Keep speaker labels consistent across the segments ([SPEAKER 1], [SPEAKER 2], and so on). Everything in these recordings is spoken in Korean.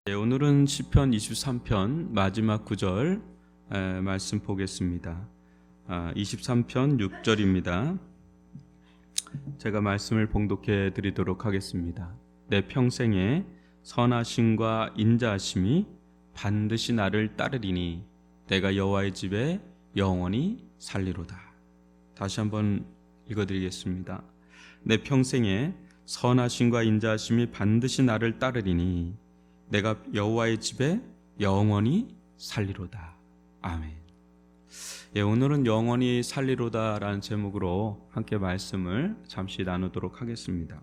[SPEAKER 1] 오늘은 시편 23편 마지막 구절 말씀 보겠습니다. 23편 6절입니다. 제가 말씀을 봉독해 드리도록 하겠습니다. 내 평생에 선하심과 인자하심이 반드시 나를 따르리니 내가 여호와의 집에 영원히 살리로다. 다시 한번 읽어드리겠습니다. 내 평생에 선하심과 인자하심이 반드시 나를 따르리니 내가 여호와의 집에 영원히 살리로다. 아멘. 오늘은 영원히 살리로다라는 제목으로 함께 말씀을 잠시 나누도록 하겠습니다.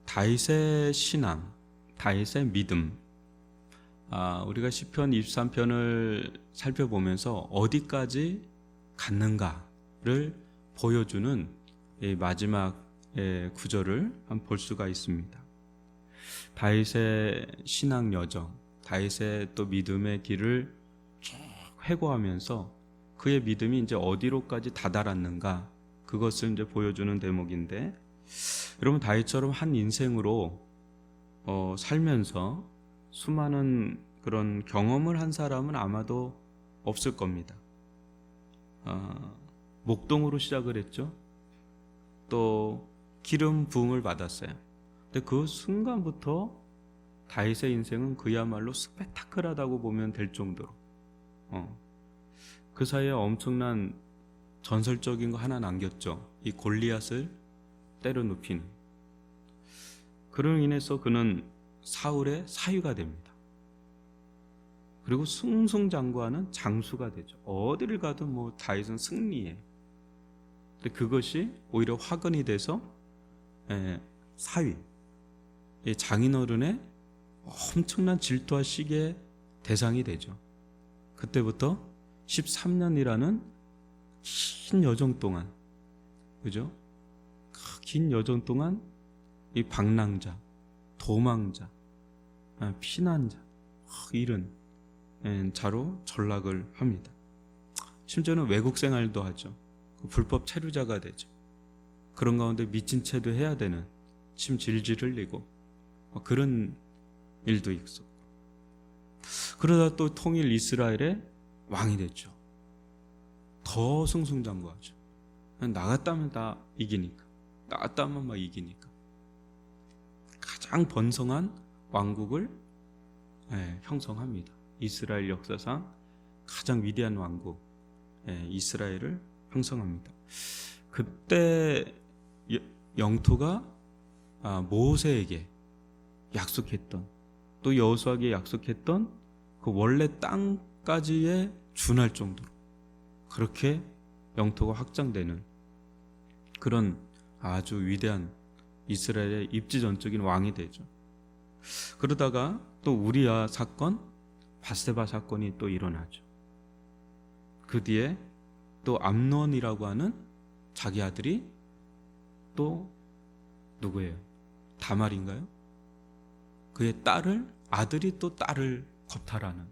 [SPEAKER 1] 다윗의 신앙, 다윗의 믿음. 우리가 시편 23편을 살펴보면서 어디까지 갔는가를 보여주는 이 마지막 구절을 한번 볼 수가 있습니다. 다윗의 신앙 여정, 다윗의 또 믿음의 길을 쭉 회고하면서 그의 믿음이 이제 어디로까지 다다랐는가, 그것을 이제 보여주는 대목인데, 여러분 다윗처럼 한 인생으로 살면서 수많은 그런 경험을 한 사람은 아마도 없을 겁니다. 목동으로 시작을 했죠. 또 기름 부음을 받았어요. 근데 그 순간부터 다윗의 인생은 그야말로 스펙타클하다고 보면 될 정도로 그 사이에 엄청난 전설적인 거 하나 남겼죠. 이 골리앗을 때려 눕히는. 그로 인해서 그는 사울의 사위가 됩니다. 그리고 승승장구하는 장수가 되죠. 어디를 가도 다윗은 승리해. 근데 그것이 오히려 화근이 돼서 사위, 장인어른의 엄청난 질투와 시기의 대상이 되죠. 그때부터 13년이라는 긴 여정 동안, 그죠? 긴 여정 동안 이 방랑자, 도망자, 피난자, 이런 자로 전락을 합니다. 심지어는 외국 생활도 하죠. 불법 체류자가 되죠. 그런 가운데 미친 채도 해야 되는, 침 질질 흘리고 그런 일도 있었고, 그러다 또 통일 이스라엘의 왕이 됐죠. 더 승승장구하죠. 나갔다면 다 이기니까, 나갔다면 막 이기니까 가장 번성한 왕국을 형성합니다. 이스라엘 역사상 가장 위대한 왕국 이스라엘을 형성합니다. 그때 영토가 모세에게 약속했던, 또 여호수아에게 약속했던 그 원래 땅까지에 준할 정도로 그렇게 영토가 확장되는 그런 아주 위대한 이스라엘의 입지전적인 왕이 되죠. 그러다가 또 우리아 사건, 바세바 사건이 또 일어나죠. 그 뒤에 또 암논이라고 하는 자기 아들이 또 누구예요? 다말인가요? 그의 아들이 또 딸을 겁탈하는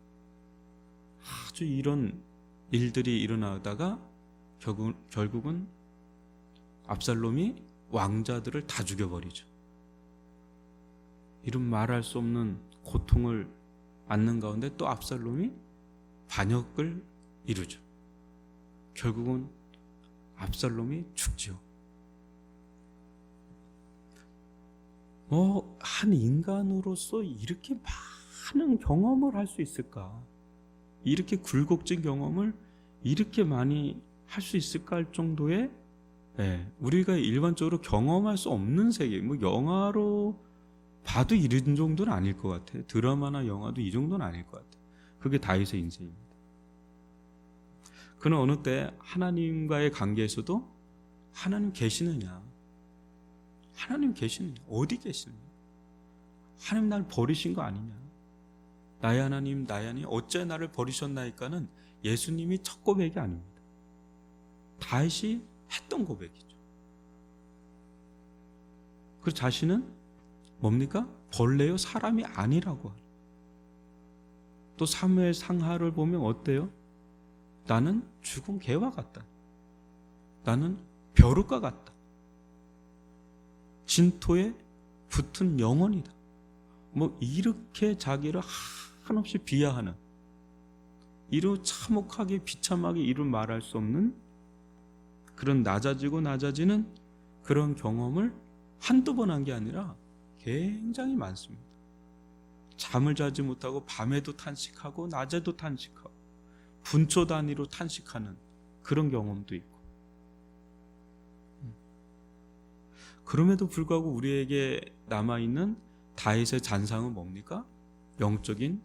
[SPEAKER 1] 아주 이런 일들이 일어나다가 결국은 압살롬이 왕자들을 다 죽여버리죠. 이런 말할 수 없는 고통을 안는 가운데 또 압살롬이 반역을 이루죠. 결국은 압살롬이 죽지요. 한 인간으로서 이렇게 많은 경험을 할 수 있을까? 이렇게 굴곡진 경험을 이렇게 많이 할 수 있을까 할 정도의, 우리가 일반적으로 경험할 수 없는 세계, 영화로 봐도 이런 정도는 아닐 것 같아요. 드라마나 영화도 이 정도는 아닐 것 같아요. 그게 다윗의 인생입니다. 그는 어느 때 하나님과의 관계에서도 하나님 계시느냐, 하나님 계시느냐, 어디 계시느냐, 하나님 날 버리신 거 아니냐, 나의 하나님, 나의 하나님 어째 나를 버리셨나이까는 예수님이 첫 고백이 아닙니다. 다윗이 했던 고백이죠. 그 자신은 뭡니까? 벌레요 사람이 아니라고 하는. 또 사무엘 상하를 보면 어때요? 나는 죽은 개와 같다. 나는 벼룩과 같다. 진토에 붙은 영혼이다. 뭐 이렇게 자기를 한없이 비하하는, 이루 참혹하게 비참하게 이루 말할 수 없는 그런 낮아지고 낮아지는 그런 경험을 한두 번 한 게 아니라 굉장히 많습니다. 잠을 자지 못하고 밤에도 탄식하고 낮에도 탄식하고 분초 단위로 탄식하는 그런 경험도 있고, 그럼에도 불구하고 우리에게 남아있는 다윗의 잔상은 뭡니까? 영적인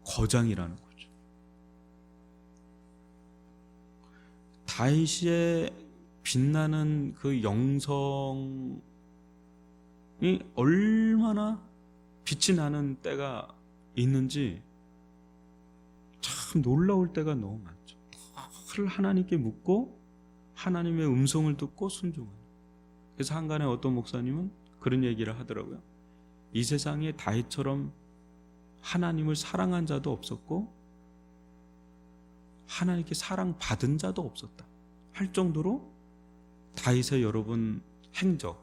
[SPEAKER 1] 거장이라는 거죠. 다윗의 빛나는 그 영성이 얼마나 빛이 나는 때가 있는지 참 놀라울 때가 너무 많죠. 늘 하나님께 묻고 하나님의 음성을 듣고 순종하는. 그래서 한간에 어떤 목사님은 그런 얘기를 하더라고요. 이 세상에 다윗처럼 하나님을 사랑한 자도 없었고 하나님께 사랑받은 자도 없었다 할 정도로 다윗의 여러분 행적,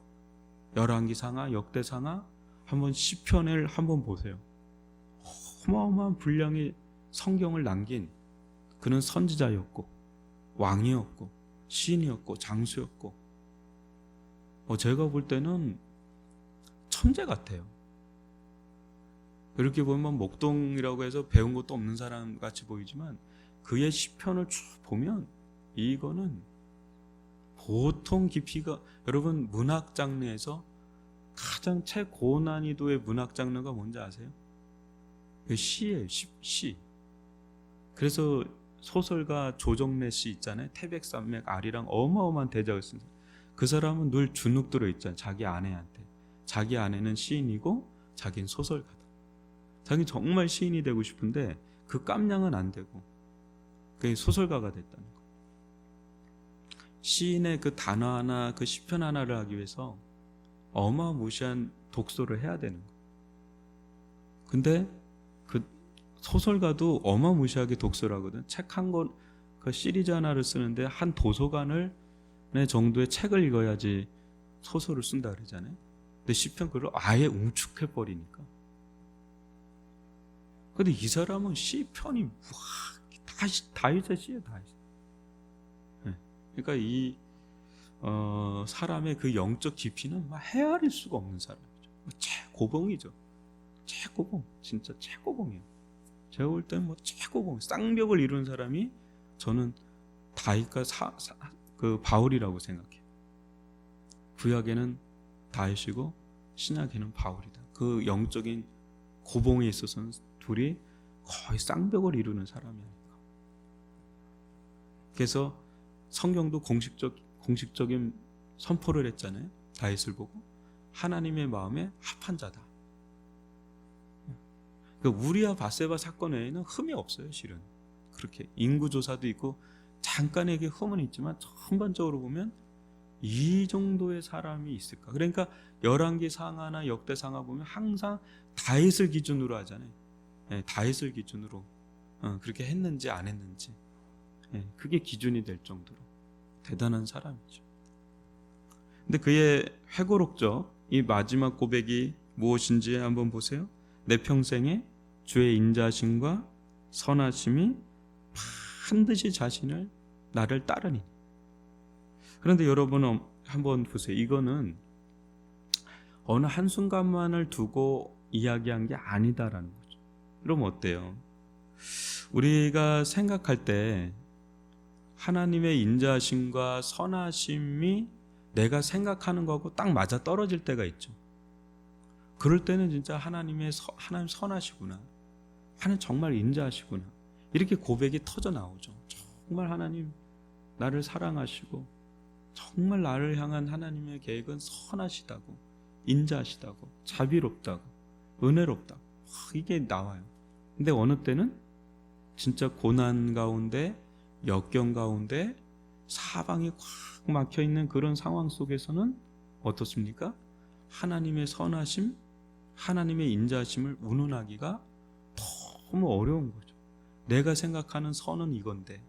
[SPEAKER 1] 열왕기상하, 역대상하, 한번 시편을 한번 보세요. 어마어마한 분량의 성경을 남긴 그는 선지자였고 왕이었고 시인이었고 장수였고, 제가 볼 때는 천재 같아요. 이렇게 보면 목동이라고 해서 배운 것도 없는 사람 같이 보이지만 그의 시편을 쭉 보면 이거는 보통 깊이가, 여러분 문학 장르에서 가장 최고난이도의 문학 장르가 뭔지 아세요? 시예요. 시. 그래서 소설가 조정래 씨 있잖아요. 태백산맥 아리랑 어마어마한 대작을 쓴 사람. 그 사람은 늘 주눅 들어 있잖아요. 자기 아내한테. 자기 아내는 시인이고 자기는 소설가다. 자기는 정말 시인이 되고 싶은데 그 깜냥은 안 되고 그게 소설가가 됐다는 거. 시인의 그 단어 하나, 그 시편 하나를 하기 위해서 어마무시한 독서를 해야 되는 거. 근데 그 소설가도 어마무시하게 독서를 하거든. 책 한 권, 그 시리즈 하나를 쓰는데 한 도서관을 내 정도의 책을 읽어야지 소설을 쓴다 그러잖아요. 근데 시편 글을 아예 웅축해 버리니까. 근데 이 사람은 시편이 다윗의 시예요, 다윗. 그러니까 이 사람의 그 영적 깊이는 헤아릴 수가 없는 사람이죠. 최고봉이죠. 최고봉, 진짜 최고봉이에요. 제가 볼 때는 최고봉, 쌍벽을 이루는 사람이 저는 다윗과 그 바울이라고 생각해요. 구약에는 다윗이고 신약에는 바울이다. 그 영적인 고봉에 있어서는 둘이 거의 쌍벽을 이루는 사람이 아닐까. 그래서 성경도 공식적인 선포를 했잖아요. 다윗을 보고 하나님의 마음에 합한 자다. 그러니까 우리와 바세바 사건 외에는 흠이 없어요, 실은. 그렇게 인구조사도 있고 잠깐의 흠은 있지만 전반적으로 보면 이 정도의 사람이 있을까. 그러니까 열왕기 상하나 역대 상하 보면 항상 다윗을 기준으로 하잖아요. 다윗을 기준으로 그렇게 했는지 안 했는지, 그게 기준이 될 정도로 대단한 사람이죠. 근데 그의 회고록적 이 마지막 고백이 무엇인지 한번 보세요. 내 평생에 주의 인자심과 선하심이 반드시 자신을 나를 따르니. 그런데 여러분 한번 보세요. 이거는 어느 한순간만을 두고 이야기한 게 아니다라는 거죠. 그럼 어때요? 우리가 생각할 때 하나님의 인자심과 선하심이 내가 생각하는 거하고 딱 맞아 떨어질 때가 있죠. 그럴 때는 진짜 하나님 선하시구나, 하나님 정말 인자하시구나, 이렇게 고백이 터져 나오죠. 정말 하나님 나를 사랑하시고 정말 나를 향한 하나님의 계획은 선하시다고, 인자하시다고, 자비롭다고, 은혜롭다고, 이게 나와요. 근데 어느 때는 진짜 고난 가운데, 역경 가운데, 사방이 꽉 막혀있는 그런 상황 속에서는 어떻습니까? 하나님의 선하심, 하나님의 인자하심을 운운하기가 너무 어려운 거죠. 내가 생각하는 선은 이건데,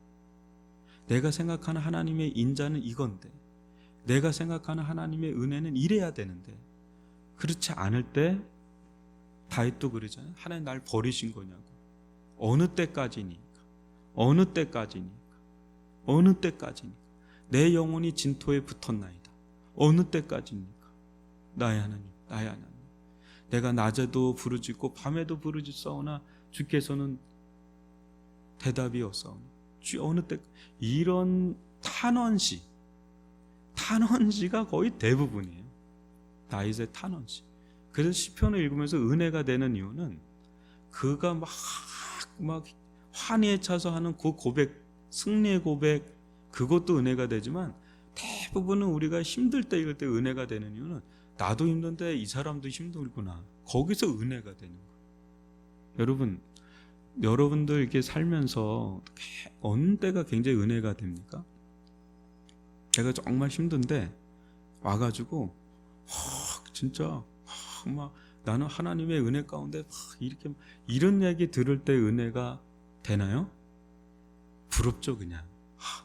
[SPEAKER 1] 내가 생각하는 하나님의 인자는 이건데, 내가 생각하는 하나님의 은혜는 이래야 되는데, 그렇지 않을 때 다윗도 그러잖아요. 하나님 날 버리신 거냐고. 어느 때까지니까? 어느 때까지니까? 어느 때까지니까? 내 영혼이 진토에 붙었나이다. 어느 때까지니까? 나의 하나님, 나의 하나님. 내가 낮에도 부르짖고 밤에도 부르짖사오나 주께서는 대답이 없사오니 주 어느 때. 이런 탄원시가 거의 대부분이에요. 다윗의 탄원시. 그래서 시편을 읽으면서 은혜가 되는 이유는 그가 막 환희에 차서 하는 그 고백, 승리의 고백, 그것도 은혜가 되지만 대부분은 우리가 힘들 때 읽을 때 은혜가 되는 이유는 나도 힘든데 이 사람도 힘들구나. 거기서 은혜가 되는 거예요. 여러분들 이렇게 살면서 어느 때가 굉장히 은혜가 됩니까? 제가 정말 힘든데 와가지고 진짜 막 나는 하나님의 은혜 가운데 이렇게 이런 얘기 들을 때 은혜가 되나요? 부럽죠. 그냥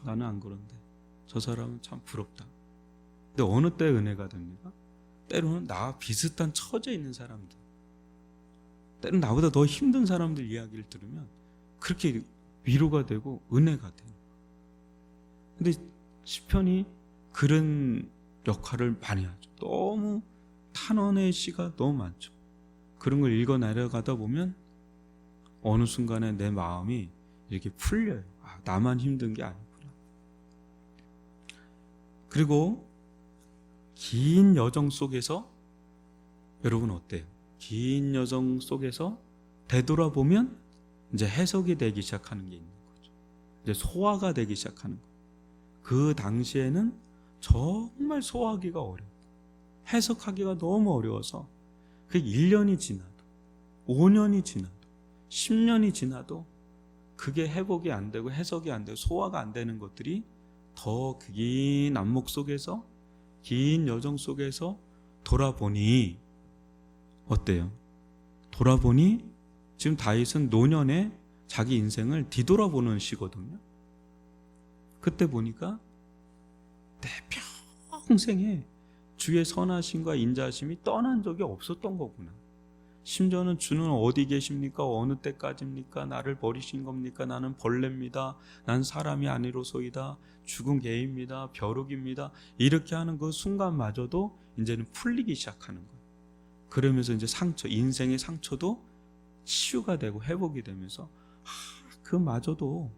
[SPEAKER 1] 나는 안 그런데 저 사람은 참 부럽다. 근데 어느 때 은혜가 됩니까? 때로는 나와 비슷한 처지에 있는 사람들, 때로는 나보다 더 힘든 사람들 이야기를 들으면 그렇게 위로가 되고 은혜가 돼요. 근데 시편이 그런 역할을 많이 하죠. 너무 탄원의 시가 너무 많죠. 그런 걸 읽어 내려가다 보면 어느 순간에 내 마음이 이렇게 풀려요. 나만 힘든 게 아니구나. 그리고 긴 여정 속에서 여러분 어때요? 긴 여정 속에서 되돌아보면 이제 해석이 되기 시작하는 게 있는 거죠. 이제 소화가 되기 시작하는 거예요. 그 당시에는 정말 소화하기가 어려워. 해석하기가 너무 어려워서 그 1년이 지나도 5년이 지나도 10년이 지나도 그게 회복이 안 되고 해석이 안 되고 소화가 안 되는 것들이 더 긴 안목 속에서 긴 여정 속에서 돌아보니 어때요? 돌아보니 지금 다윗은 노년에 자기 인생을 뒤돌아보는 시거든요. 그때 보니까 내 평생에 주의 선하심과 인자하심이 떠난 적이 없었던 거구나. 심지어는 주는 어디 계십니까? 어느 때까지입니까? 나를 버리신 겁니까? 나는 벌레입니다. 난 사람이 아니로소이다. 죽은 개입니다. 벼룩입니다. 이렇게 하는 그 순간마저도 이제는 풀리기 시작하는 거예요. 그러면서 이제 인생의 상처도 치유가 되고 회복이 되면서 그마저도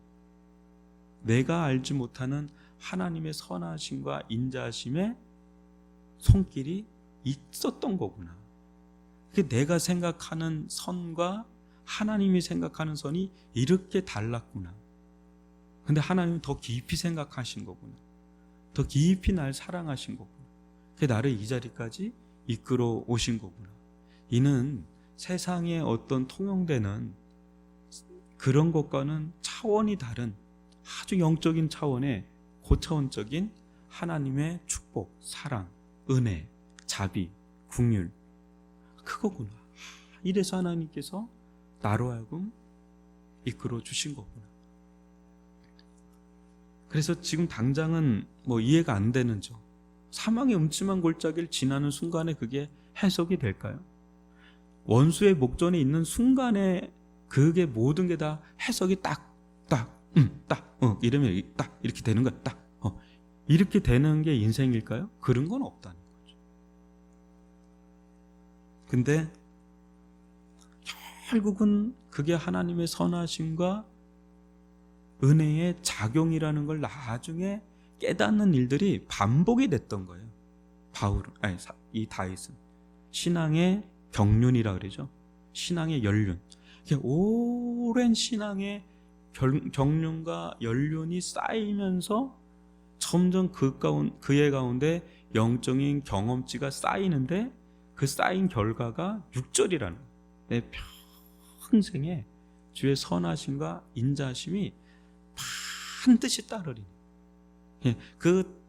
[SPEAKER 1] 내가 알지 못하는 하나님의 선하심과 인자하심의 손길이 있었던 거구나. 내가 생각하는 선과 하나님이 생각하는 선이 이렇게 달랐구나. 근데 하나님은 더 깊이 생각하신 거구나. 더 깊이 날 사랑하신 거구나. 나를 이 자리까지 이끌어 오신 거구나. 이는 세상에 어떤 통용되는 그런 것과는 차원이 다른 아주 영적인 차원의 고차원적인 하나님의 축복, 사랑, 은혜, 자비, 긍휼, 그거구나. 이래서 하나님께서 나로 하여금 이끌어 주신 거구나. 그래서 지금 당장은 이해가 안 되는 점, 사망의 음침한 골짜기를 지나는 순간에 그게 해석이 될까요? 원수의 목전에 있는 순간에 그게 모든 게 다 해석이 이러면 딱 이렇게 되는 거야. 이렇게 되는 게 인생일까요? 그런 건 없다는 거죠. 근데 결국은 그게 하나님의 선하심과 은혜의 작용이라는 걸 나중에 깨닫는 일들이 반복이 됐던 거예요. 이 다윗은 신앙의 경륜이라 그러죠. 신앙의 연륜. 오랜 신앙의 경륜과 연륜이 쌓이면서 점점 그의 가운데 영적인 경험치가 쌓이는데 그 쌓인 결과가 6절이라는 내 평생에 주의 선하심과 인자하심이 반드시 따르리니. 그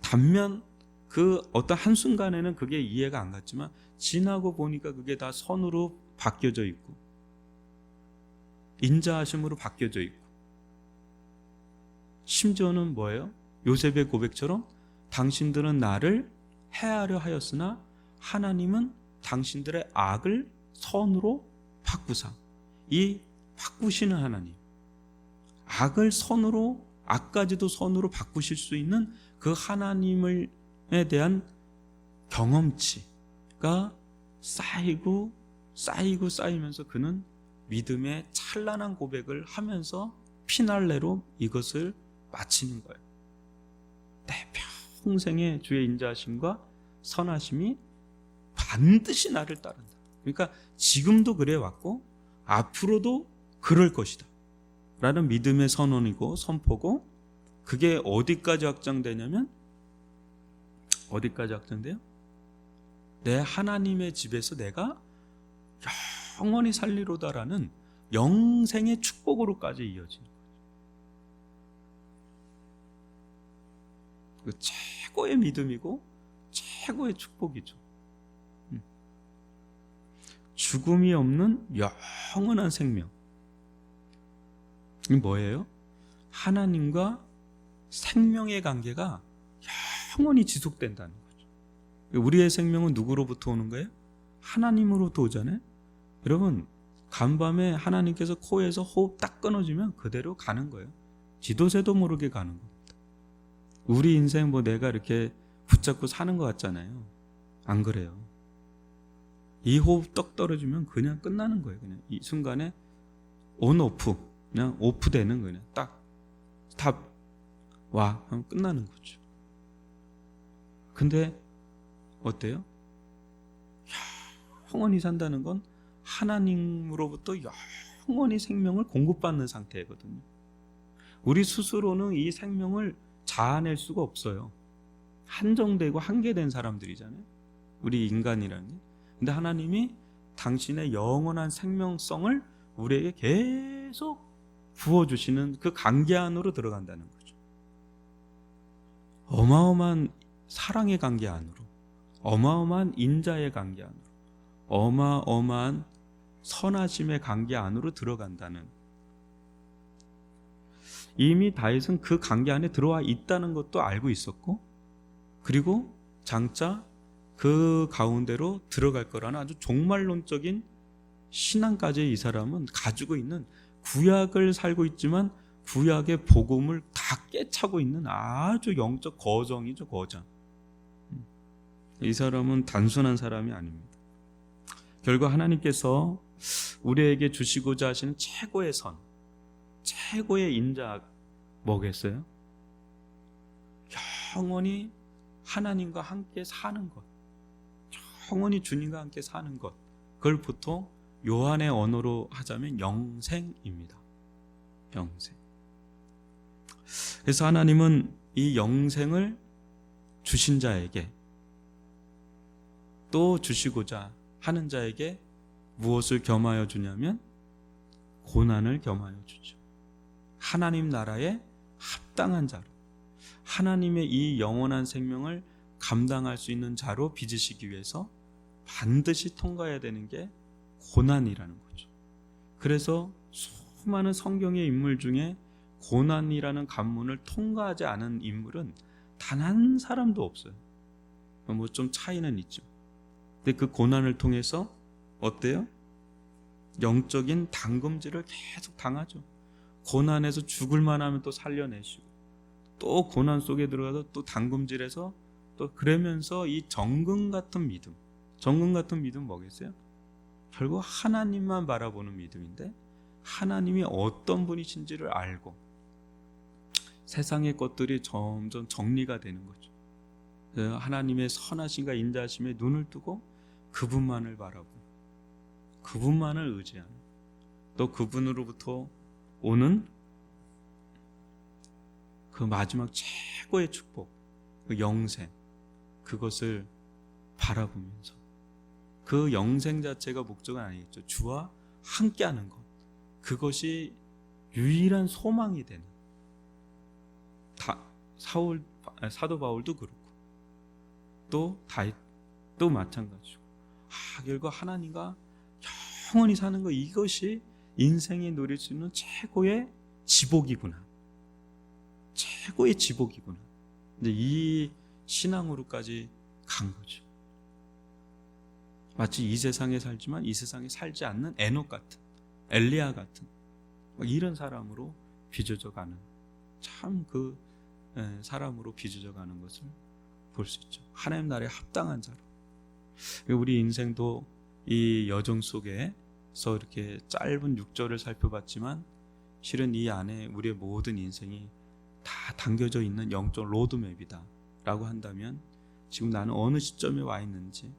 [SPEAKER 1] 단면 그 어떤 한순간에는 그게 이해가 안 갔지만 지나고 보니까 그게 다 선으로 바뀌어져 있고 인자하심으로 바뀌어져 있고 심지어는 뭐예요? 요셉의 고백처럼 당신들은 나를 해하려 하였으나 하나님은 당신들의 악을 선으로 바꾸사. 이 바꾸시는 하나님, 악을 선으로, 악까지도 선으로 바꾸실 수 있는 그 하나님에 대한 경험치가 쌓이면서 그는 믿음의 찬란한 고백을 하면서 피날레로 이것을 마치는 거예요. 내 평생의 주의 인자하심과 선하심이 반드시 나를 따른다. 그러니까 지금도 그래 왔고 앞으로도 그럴 것이다 라는 믿음의 선언이고 선포고, 그게 어디까지 확장되냐면, 어디까지 확장돼요? 내 하나님의 집에서 내가 영원히 살리로다라는 영생의 축복으로까지 이어지는 거죠. 그 최고의 믿음이고 최고의 축복이죠. 죽음이 없는 영원한 생명. 이 뭐예요? 하나님과 생명의 관계가 영원히 지속된다는 거죠. 우리의 생명은 누구로부터 오는 거예요? 하나님으로부터 오잖아요. 여러분, 간밤에 하나님께서 코에서 호흡 딱 끊어지면 그대로 가는 거예요. 지도새도 모르게 가는 겁니다. 우리 인생 뭐 내가 이렇게 붙잡고 사는 것 같잖아요. 안 그래요. 이 호흡 떡 떨어지면 그냥 끝나는 거예요. 그냥 이 순간에 온 오프, 그냥 오프 되는 거예요. 딱 스탑 와 하면 끝나는 거죠. 근데 어때요? 영원히 산다는 건 하나님으로부터 영원히 생명을 공급받는 상태거든요. 우리 스스로는 이 생명을 자아낼 수가 없어요. 한정되고 한계된 사람들이잖아요, 우리 인간이라는 게. 근데 하나님이 당신의 영원한 생명성을 우리에게 계속 부어주시는 그 관계 안으로 들어간다는 거죠. 어마어마한 사랑의 관계 안으로, 어마어마한 인자의 관계 안으로, 어마어마한 선하심의 관계 안으로 들어간다는, 이미 다윗은 그 관계 안에 들어와 있다는 것도 알고 있었고, 그리고 장차 그 가운데로 들어갈 거라는 아주 종말론적인 신앙까지 이 사람은 가지고 있는, 구약을 살고 있지만 구약의 복음을 다 깨차고 있는 아주 영적 거정이죠, 거정. 이 사람은 단순한 사람이 아닙니다. 결국 하나님께서 우리에게 주시고자 하시는 최고의 선, 최고의 인자 뭐겠어요? 영원히 하나님과 함께 사는 것, 영원히 주님과 함께 사는 것. 그걸 보통 요한의 언어로 하자면 영생입니다. 영생. 그래서 하나님은 이 영생을 주신 자에게, 또 주시고자 하는 자에게 무엇을 겸하여 주냐면 고난을 겸하여 주죠. 하나님 나라에 합당한 자로, 하나님의 이 영원한 생명을 감당할 수 있는 자로 빚으시기 위해서 반드시 통과해야 되는 게 고난이라는 거죠. 그래서 수많은 성경의 인물 중에 고난이라는 관문을 통과하지 않은 인물은 단 한 사람도 없어요. 뭐 좀 차이는 있죠. 근데 그 고난을 통해서 어때요? 영적인 담금질을 계속 당하죠. 고난에서 죽을 만하면 또 살려내시고, 또 고난 속에 들어가서 또 담금질해서 또 그러면서 이 정금 같은 믿음, 정금 같은 믿음 뭐겠어요? 결국 하나님만 바라보는 믿음인데, 하나님이 어떤 분이신지를 알고 세상의 것들이 점점 정리가 되는 거죠. 하나님의 선하심과 인자하심에 눈을 뜨고 그분만을 바라보고 그분만을 의지하는, 또 그분으로부터 오는 그 마지막 최고의 축복, 그 영생, 그것을 바라보면서, 그 영생 자체가 목적은 아니겠죠. 주와 함께하는 것, 그것이 유일한 소망이 되는, 사도 바울도 그렇고 또 다윗도 마찬가지고, 결국 하나님과 영원히 사는 것, 이것이 인생이 누릴 수 있는 최고의 지복이구나, 최고의 지복이구나. 이제 이 신앙으로까지 간 거죠. 마치 이 세상에 살지만 이 세상에 살지 않는 에녹 같은, 엘리야 같은 이런 사람으로 빚어져가는, 참 그 사람으로 빚어져가는 것을 볼 수 있죠. 하나님 나라에 합당한 자로. 우리 인생도 이 여정 속에서 이렇게 짧은 6절을 살펴봤지만 실은 이 안에 우리의 모든 인생이 다 담겨져 있는 영적 로드맵이다 라고 한다면, 지금 나는 어느 시점에 와 있는지,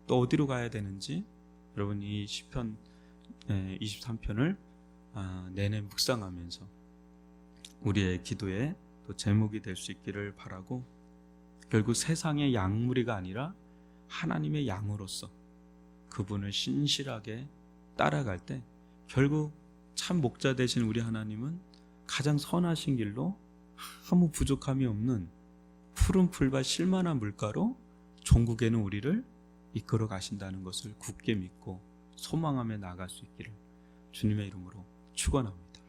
[SPEAKER 1] 또 어디로 가야 되는지, 여러분 이 시편 23편을 내내 묵상하면서 우리의 기도의 또 제목이 될 수 있기를 바라고, 결국 세상의 양무리가 아니라 하나님의 양으로서 그분을 신실하게 따라갈 때 결국 참 목자 되신 우리 하나님은 가장 선하신 길로 아무 부족함이 없는 푸른 풀과 실만한 물가로 종국에는 우리를 이끌어 가신다는 것을 굳게 믿고 소망하며 나아갈 수 있기를 주님의 이름으로 축원합니다.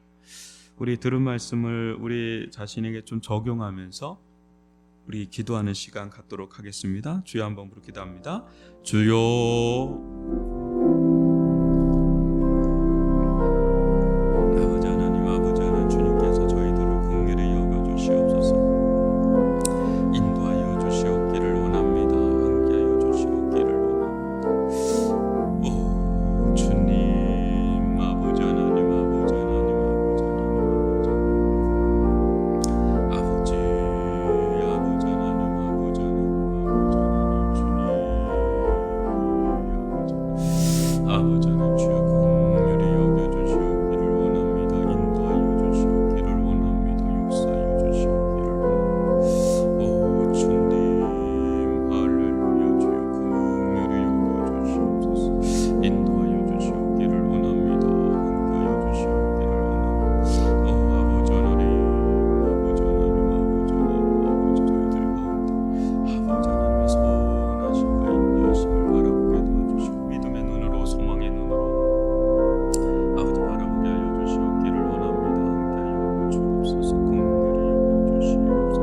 [SPEAKER 1] 우리 들은 말씀을 우리 자신에게 좀 적용하면서 우리 기도하는 시간 갖도록 하겠습니다. 주여 한번 부르 기도합니다. 주여, 아버지 하나님, 아버지 하나님, 주님께서 저희들을 긍휼히 여겨주시옵소서. 인도하여 주시옵기를 원합니다. 함께하여 주시옵기를 원합니다. 오 주님, 아버지 하나님, 아버지 하나님, 아버지 하나님, 아버지 아버지 하나님, 아버지 하나님, 아버지 하나님, 주님, 아버지 하나님, 주여 긍휼히 여겨주시옵기를 원합니다. 인도하여 주시옵기를 원합니다. 역사하여 주시옵기를 원합니다. 오 주님, 할렐루야. 주여 긍휼히 여겨주시옵소서. 인도하여 주시옵기를 원합니다. 함께하여 주시옵기를 원합니다. 아버지 하나님, 아버지 하나님, 아버지 하나님, 아버지 저희들 가운데 아버지 하나님의 선하심과 인자하심을 바라보게 도와주시고 믿음의 눈으로, 소망의 눈으로 아버지 바라보게 하여 주시옵기를 원합니다. 함께하여 주옵소서. 긍휼히 여겨주시옵소서.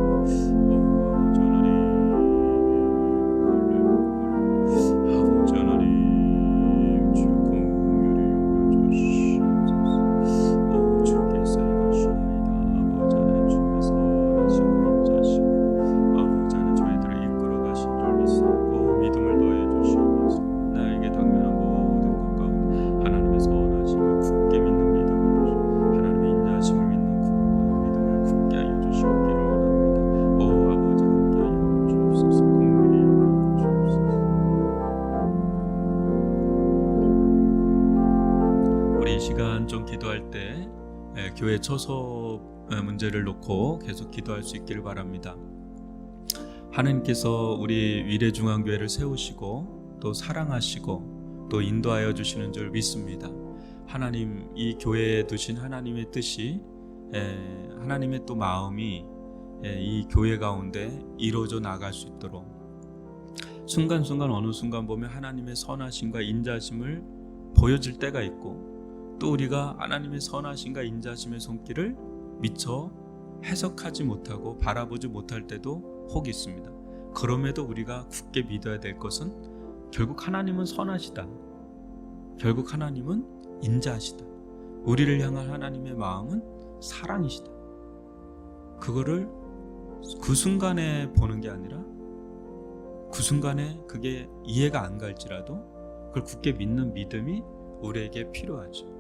[SPEAKER 1] 아버지 하나님, 할렐루야. 아버지 하나님, 주여 긍휼히 여겨주시옵소서. 주께서 행하시나이다. 아버지 하나님, 주의 선하심과 인자하심, 아버지 하나님 저희들을 이끌어 가신 줄 믿사오고 믿음을 더해 주시옵소서. 나에게 당면한 모든 것 가운데 하나님의 선하심을 굳게 믿는 믿음을 주시고 하나님의 인자하심을 믿는 굳는 믿음을 굳게 하여 주시옵기를 원합니다. 오 아버지, 함께하여 주옵소서. 긍휼히 여겨 주옵소서. 우리 이 시간 좀 기도할 때 교회 처소 문제를 놓고 계속 기도할 수 있기를 바랍니다. 하나님께서 우리 위례중앙교회를 세우시고 또 사랑하시고 또 인도하여 주시는 줄 믿습니다. 하나님, 이 교회에 두신 하나님의 뜻이, 하나님의 또 마음이 이 교회 가운데 이루어져 나갈 수 있도록 순간순간 어느 순간 보면 하나님의 선하심과 인자심을 보여질 때가 있고, 또 우리가 하나님의 선하심과 인자심의 손길을 미처 해석하지 못하고 바라보지 못할 때도 혹 있습니다. 그럼에도 우리가 굳게 믿어야 될 것은 결국 하나님은 선하시다, 결국 하나님은 인자하시다, 우리를 향한 하나님의 마음은 사랑이시다. 그거를 그 순간에 보는 게 아니라 그 순간에 그게 이해가 안 갈지라도 그걸 굳게 믿는 믿음이 우리에게 필요하죠.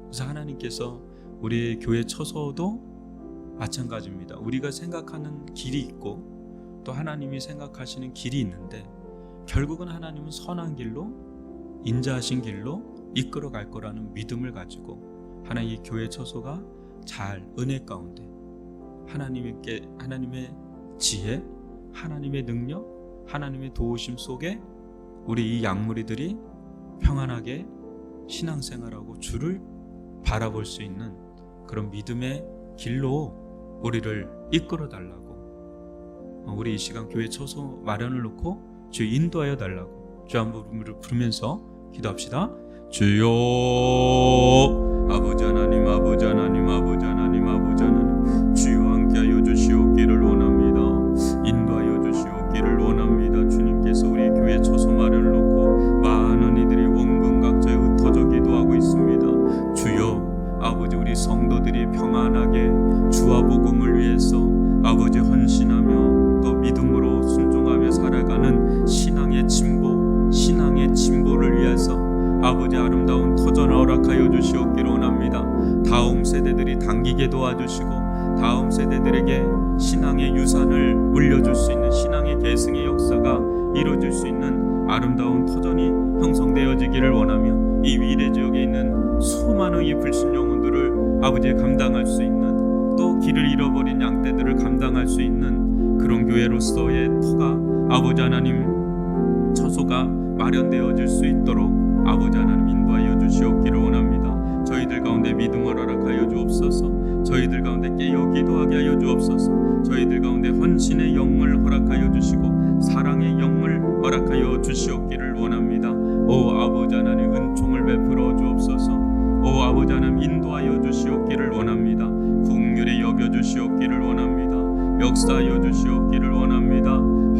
[SPEAKER 1] 그래서 하나님께서 우리 교회 처소도 마찬가지입니다. 우리가 생각하는 길이 있고 또 하나님이 생각하시는 길이 있는데, 결국은 하나님은 선한 길로, 인자하신 길로 이끌어 갈 거라는 믿음을 가지고 하나님 이 교회 처소가 잘 은혜 가운데 하나님의 지혜, 하나님의 능력, 하나님의 도우심 속에 우리 이 양무리들이 평안하게 신앙생활하고 주를 바라볼 수 있는 그런 믿음의 길로 우리를 이끌어 달라고, 우리 이 시간 교회 처소 마련을 놓고 주 인도하여 달라고 주 한 부름을 부르면서 기도합시다. 주여, 아버지 하나님, 아버지 하나님, 아버지 하나님, 아버지 하나님, 주여 함께하여 주시옵기를 원합니다. 인도하여 주시옵기를 원합니다. 주님께서 우리 교회 처소 마련을 놓고 많은 가운데 진보를 위해서 아버지 아름다운 터전을 허락하여 주시옵기를 원합니다. 다음 세대들이 당기게 도와주시고 다음 세대들에게 신앙의 유산을 물려줄 수 있는 신앙의 계승의 역사가 이루어질 수 있는 아름다운 터전이 형성되어지기를 원하며 이 위례 지역에 있는 수많은 이 불신 영혼들을 아버지 감당할 수 있는, 또 길을 잃어버린 양떼들을 감당할 수 있는 그런 교회로서의 터가 아버지 하나님 처소가 마련되어질 수 있도록 아버지 하나님 인도하여 주시옵기를 원합니다. 저희들 가운데 믿음을 허락하여 주옵소서. 저희들 가운데 깨어 기도하게 하여 주옵소서. 저희들 가운데 헌신의 영을 허락하여 주시고 사랑의 영을 허락하여 주시옵기를 원합니다. 오 아버지 하나님 은총을 베풀어 주옵소서. 오 아버지 하나님 인도하여 주시옵기를 원합니다. 긍휼히 여겨 주시옵기를 원합니다. 역사하여 주시옵기를 원합니다.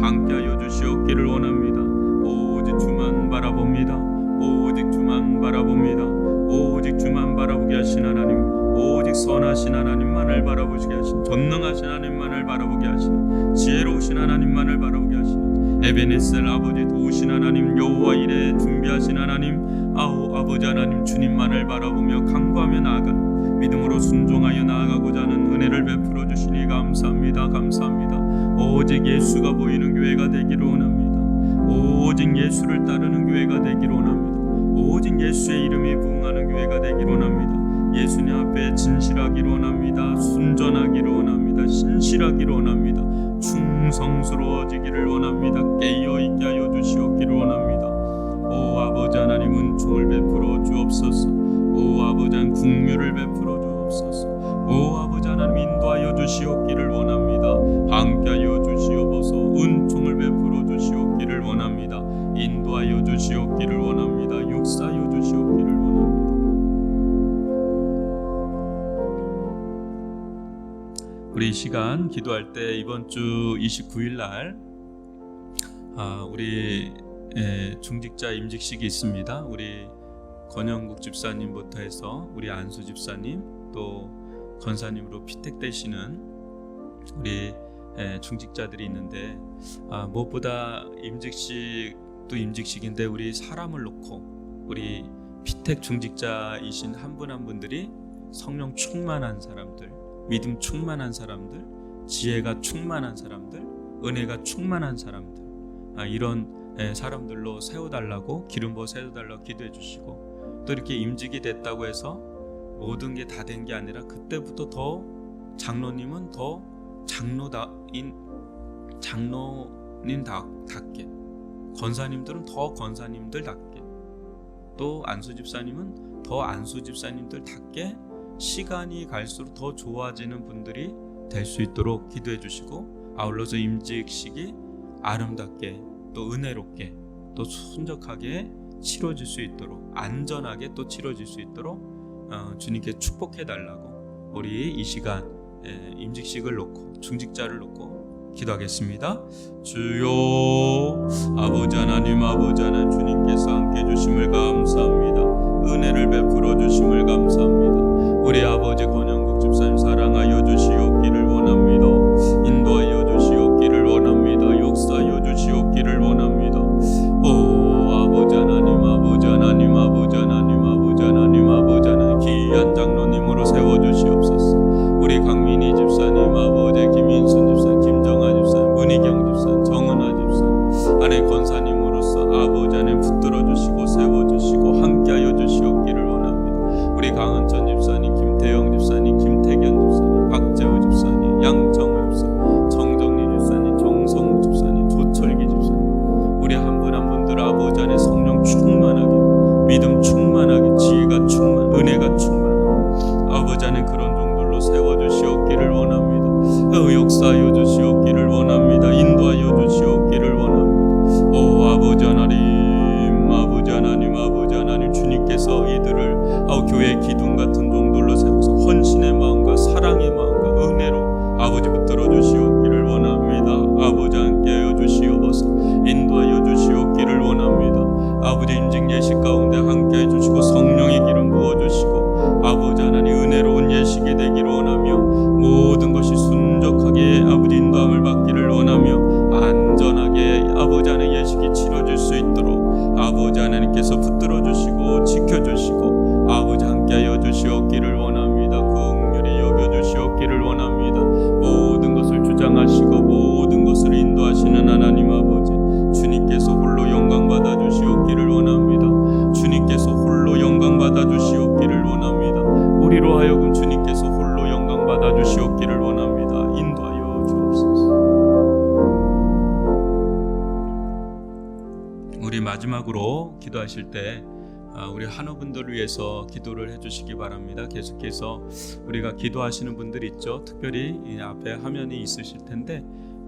[SPEAKER 1] 함께하여 주시옵기를 원합니다. 오직 주만 바라봅니다. 오직 주만 바라봅니다. 오직 주만 바라보게 하신 하나님, 오직 선하신 하나님만을 바라보시게 하신, 전능하신 하나님만을 바라보게 하신, 지혜로우신 하나님만을 바라보게 하신, 에베네셀 아버지 도우신 하나님, 여호와 이레 준비하신 하나님, 아우 아버지 하나님 주님만을 바라보며 간구하며 나아가는 믿음으로 순종하여 나아가고자 하는 은혜를 베풀어 주시니 감사합니다. 감사합니다. 오직 예수가 보이는 교회가 되기를 원합니다. 오직 예수를 따르는 교회가 되기를 원합니다. 오직 예수의 이름에 부응하는 교회가 되기를 원합니다. 예수님 앞에 진실하기를 원합니다. 순전하기를 원합니다. 신실하기를 원합니다. 충성스러워지기를 원합니다. 깨어있게 하여 주시옵기를 원합니다. 오 아버지 하나님 은총을 베풀어 주옵소서. 오 아버지 하나님 긍휼을 베풀어 주옵소서. 오 아버지 하나님 인도하여 주시옵기를 원합니다. 함께하여 주시옵소서. 은총을 베풀어 주시옵기를 원합니다. 인도하여 주시옵기를 원합니다. 역사하여 주시옵기를 원합니다. 우리 이 시간 기도할 때 이번 주 29일 날 우리 중직자 임직식이 있습니다. 우리 권영국 집사님부터 해서 우리 안수 집사님 또 권사님으로 피택되시는 우리 중직자들이 있는데 무엇보다 임직식도 임직식인데 우리 사람을 놓고 우리 피택 중직자이신 한 분 한 분들이 성령 충만한 사람들, 믿음 충만한 사람들, 지혜가 충만한 사람들, 은혜가 충만한 사람들, 이런 사람들로 세워달라고 기름 부어 세워달라고 기도해 주시고, 또 이렇게 임직이 됐다고 해서 모든 게 다 된 게 아니라 그때부터 더 장로님은 더 장로님답게, 권사님들은 더 권사님들답게, 또 안수 집사님은 더 안수 집사님들답게 시간이 갈수록 더 좋아지는 분들이 될 수 있도록 기도해 주시고, 아울러서 임직식이 아름답게 또 은혜롭게 또 순적하게 치러질 수 있도록, 안전하게 또 치러질 수 있도록 주님께 축복해 달라고 우리 이 시간 임직식을 놓고 중직자를 놓고 기도하겠습니다. 주여 아버지 하나님, 아버지 하나님 주님께서 함께 해주심을 감사합니다. 은혜를 베풀어 주심을 감사합니다. 우리 아버지 권영국 집사님 사랑하여 주시옵기를 원합니다. 인도하여 주시옵기를 원합니다. 역사하여 주시옵기를 원합니다. 오 아버지 하나님, 아버지 하나님, 아버지 하나님, 아버지 하나님, 아버지 하나님 귀한 장로님으로 세워주시옵소서. 우리 강민희 집사님, 아버지 김인순 집사님, 김정아 집사님, 문희경 집사님, 정은아 집사님, 아내 권사님으로서 아버지 하나님 붙들어 주시고 세워주시고 함께하여 주시옵기를 원합니다. 우리 강은천 집사님, 김태영 집사님, 김태견 집사님, 박재우 집사님, 양정우 집사님, 정정리 집사님, 정성우 집사님, 조철기 집사님, 우리 한 분 한 분들 아버지 안에 성령 충만하게, 믿음 충만하게, 지혜가 충만, 은혜가 충만하게 아버지 안에 그런 종들로 세워주시옵기를 원합니다. 역사하여 주시옵기를 원합니다. 인도하여 주시옵기를 원합니다. 오 아버지 하나님, 아버지 하나님, 아버지 하나님 주님께서 이들을 교회의 기둥 같은 종들로 세워서 헌신의 마음과 사랑의 마음과 은혜로 아버지 붙들어 주시옵기를 원합니다. 아버지 함께하여 주시옵소서. 인도하여 주시옵기를 원합니다. 아버지 임직 예식 가운데 함께해 주시고 성령의 기름 부어주시고 아버지 하나님 은혜로운 예식이 되기를 원하며 모든 것이 순적하게 아버지 인도함을 받기를 원하며 안전하게 아버지 하나님 예식이 치러질 수 있도록 아버지 아버지 하나님께서 붙들어 주시고 지켜 주시고 아버지 함께하여 주시옵기를 원합니다. 긍휼히 여겨 주시옵기를 원합니다. 모든 것을 주장하시고 모든 것을 인도하시는 하나님 아버지, 주님께서 홀로 영광 받아 주시옵기를 원합니다. 주님께서 홀로 영광 받아 주시옵기를 원합니다. 우리로 하여금 주님께서 홀로 영광 받아 주시옵기를 원합니다. 인도하여 주옵소서. 우리 마지막으로 기도하실 때 우리 한우분들을 위해서 기도를 해주시기 바랍니다. 계속해서 우리가 기도하시는 분들 있죠. 특별히 이 앞에 화면이 있으실 텐데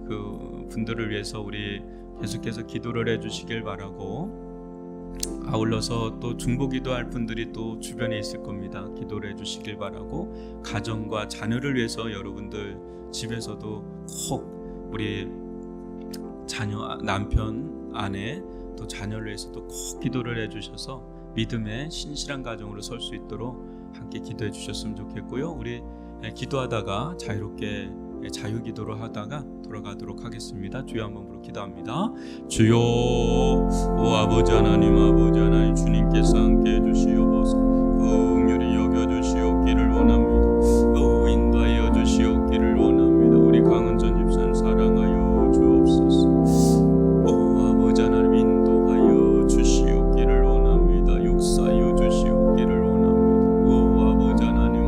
[SPEAKER 1] 그 분들을 위해서 우리 계속해서 기도를 해주시길 바라고, 아울러서 또 중보기도할 분들이 또 주변에 있을 겁니다. 기도를 해주시길 바라고, 가정과 자녀를 위해서 여러분들 집에서도 꼭 우리 자녀, 남편, 아내 또 자녀를 위해서도 꼭 기도를 해주셔서 믿음의 신실한 가정으로 설 수 있도록 함께 기도해 주셨으면 좋겠고요. 우리 기도하다가 자유롭게 자유기도를 하다가 돌아가도록 하겠습니다. 주여 한번 부르 기도합니다. 주여, 오 아버지 하나님 주님께서 함께 해주시옵소서. 긍휼히 여겨주시옵기를 원합니다. 인도하여 주시옵기를 원합니다. 우리 강은전 집사님 사랑하여 주옵소서. 오 아버지 하나님 인도하여 주시옵기를 원합니다. 역사하여 주시옵기를 원합니다. 오 아버지 하나님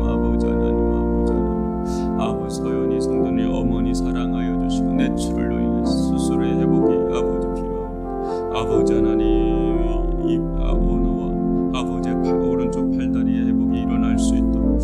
[SPEAKER 1] 아버지 서연이 성도님 어머니 사랑하여 주시고 내추를 인해 수술의 회복이 아버지 필요합니다. 아버지 하나님 이 오너와 아버지의 오른쪽 팔다리의 회복이 일어날 수 있도록